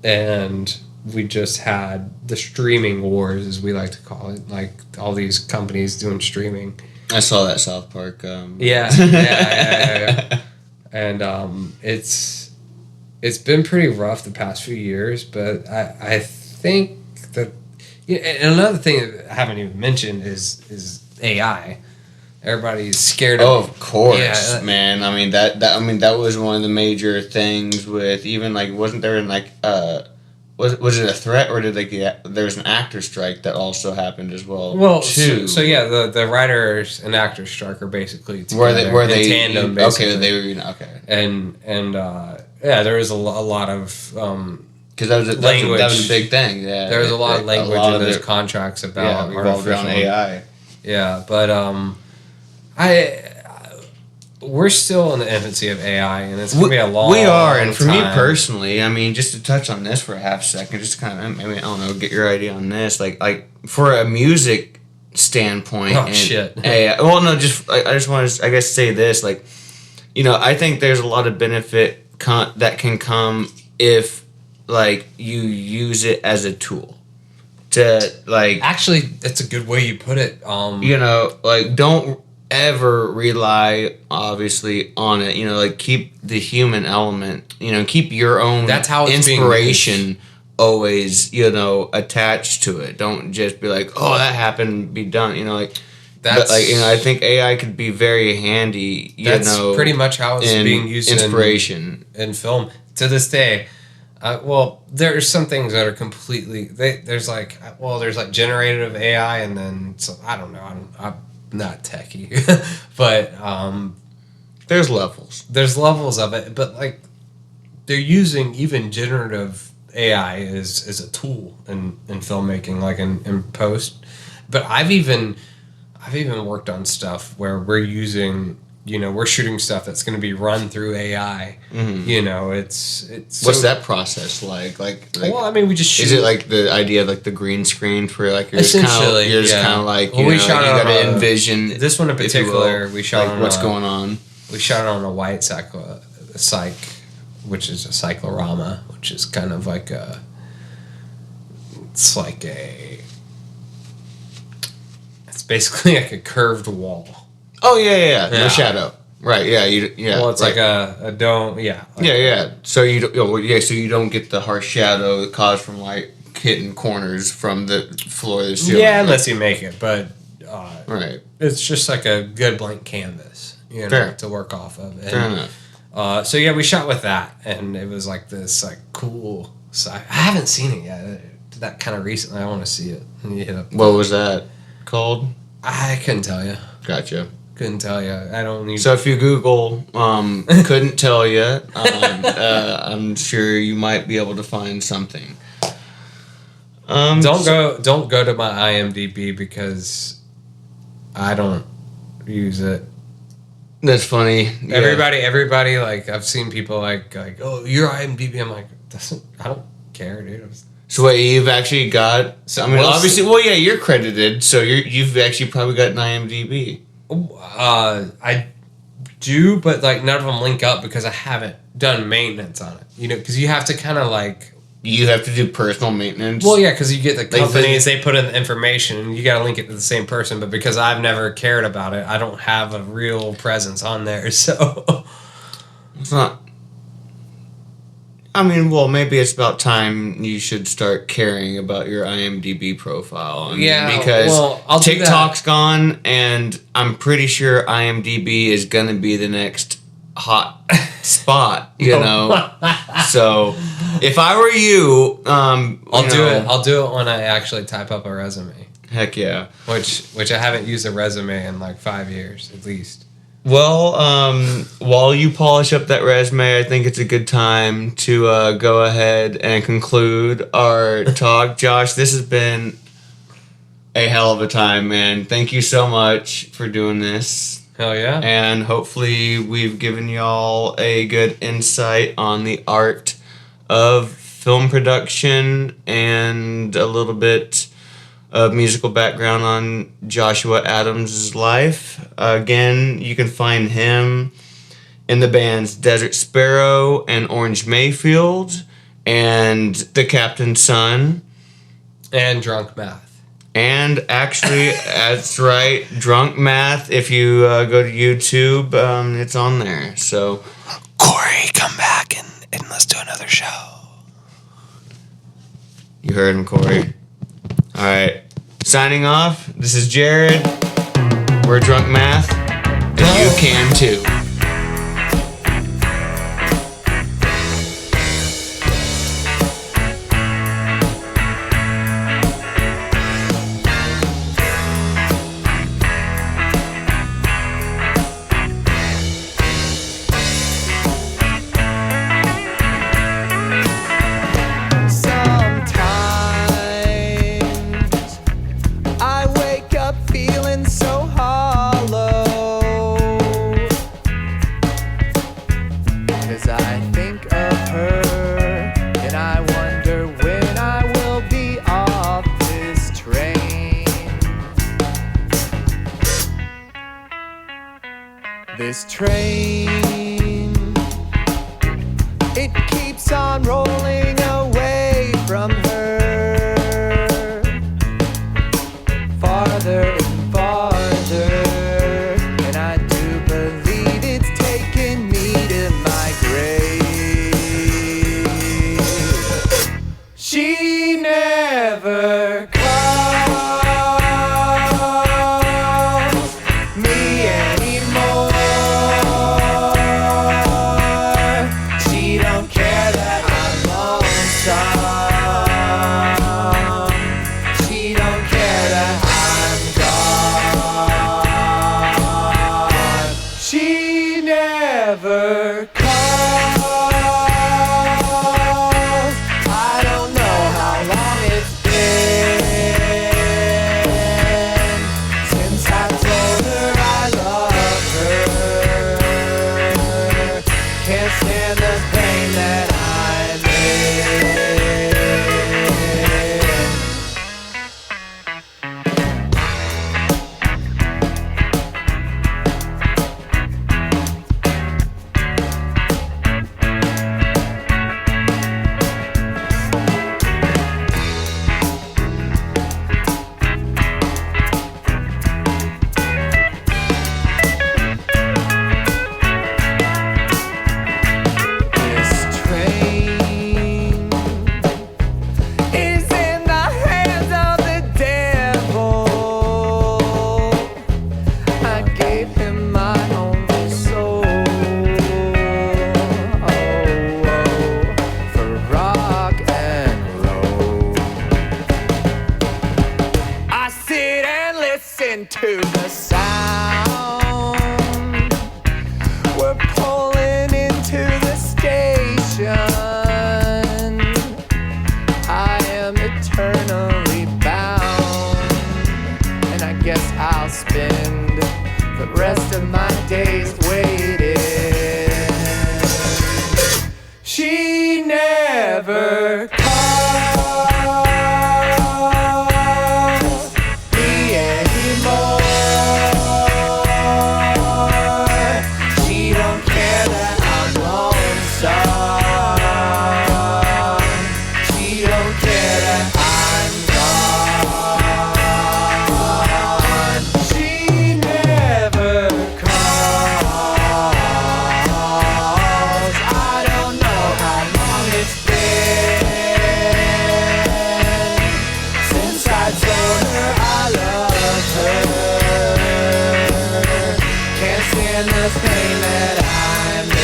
and we just had the streaming wars, as we like to call it, like all these companies doing streaming. I saw that South Park. Yeah. And it's been pretty rough the past few years, but I think that. Yeah, and another thing that I haven't even mentioned is AI. Everybody's scared of. Oh, of course, man. I mean that was one of the major things with even like wasn't there in like was it a threat or did there's an actor strike that also happened as well? Well, too. So yeah, the writers and actors strike are basically together were they in tandem basically. Okay, they were okay. And there is a lot of because that was a big thing. Yeah, there was a lot of language in those contracts about revolved around AI. Yeah, but we're still in the infancy of AI, and it's gonna be a long. We are, and for time. me personally, I mean, just to touch on this for a half second, just kind of maybe I don't know, get your idea on this, like for a music standpoint. Oh shit! AI, well, no, just I just want to I guess say this, like, I think there's a lot of benefit that can come if like you use it as a tool to like. Actually, that's a good way you put it. You know, like don't ever rely obviously on it. You know, like keep the human element. You know, keep your own. That's how it's inspiration always. You know, attached to it. Don't just be like, oh, that happened. Be done. You know, like. But like, you know, I think AI could be very handy. That's pretty much how it's being used inspiration in film to this day. Well, there's some things that are completely. There's like generative AI, and then I don't know. I'm not techie, but there's levels. There's levels of it, but like they're using even generative AI as a tool in filmmaking, like in post. But I've even worked on stuff where we're using, you know, we're shooting stuff that's going to be run through AI. Mm-hmm. You know, it's. What's that process like? Like, well, I mean, we just shoot. Is it like the idea of like the green screen for like you're essentially just kind of like you know, you got to envision this one in particular. We shot like on what's going on. We shot it on a white cyc, which is a cyclorama, which is kind of like a. It's like a. Basically like a curved wall. Oh yeah. No shadow. Right. Yeah. Well, it's right. like a dome. Yeah. Like yeah. So you don't get the harsh shadow that caused from like hitting corners from the floor of the ceiling. Yeah, unless you make it, but right. It's just like a good blank canvas, you know, to work off of. And, fair enough. So yeah, we shot with that, and it was like this like cool. I haven't seen it yet. I did that kind of recently. I want to see it. And you hit up. What was that called? I couldn't tell you. Gotcha. Couldn't tell you. I don't need. So if you Google, couldn't tell you, I'm sure you might be able to find something. Don't go to my IMDb because I don't use it. That's funny. Yeah. Everybody, like I've seen people like oh, your IMDb. I'm like, I don't care, dude. So wait, you've actually got. So I mean, obviously, well, yeah, you're credited, so you've actually probably got an IMDb. I do, but like none of them link up because I haven't done maintenance on it. You know, because you have to kind of like. You have to do personal maintenance. Well, yeah, because you get the companies, they put in the information, and you got to link it to the same person. But because I've never cared about it, I don't have a real presence on there. So it's not. I mean, well, maybe it's about time you should start caring about your IMDb profile. I mean, yeah, because TikTok's gone, and I'm pretty sure IMDb is going to be the next hot spot, you know. So, if I were you, I'll do it when I actually type up a resume. Heck yeah. Which I haven't used a resume in like 5 years at least. Well, while you polish up that resume, I think it's a good time to go ahead and conclude our talk. Josh, this has been a hell of a time, man. Thank you so much for doing this. Hell yeah. And hopefully we've given y'all a good insight on the art of film production and a little bit of musical background on Joshua Adams' life. Again, you can find him in the bands Desert Sparrow and Orange Mayfield and The Captain's Son. And Drunk Math. And actually, that's right, Drunk Math. If you go to YouTube, it's on there. So, Corey, come back and let's do another show. You heard him, Corey. All right. Signing off. This is Jared. We're Drunk Math. And you can too. This train, it keeps on rolling away. farther and farther, and I do believe it's taking me to my grave. She never calls me anymore. She don't care that I'm lonesome. She don't care that I'm gone. She never calls. I don't know how long it's been since I told her I love her. Can't stand the pain that I'm in. This train is in the hands of the devil. I gave him my only soul. For rock and roll. I sit and listen to the sound. We're pulling into the station. I am eternally bound, and I guess I'll spend the rest of my days waiting. She never calls me anymore. She don't care that I'm lonesome. She don't care that I'm gone. She never calls. I don't know how long it's been since I told her I love her. Can't stand the pain that I'm in.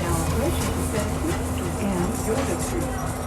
Now approaching St. Street and Jordan Street.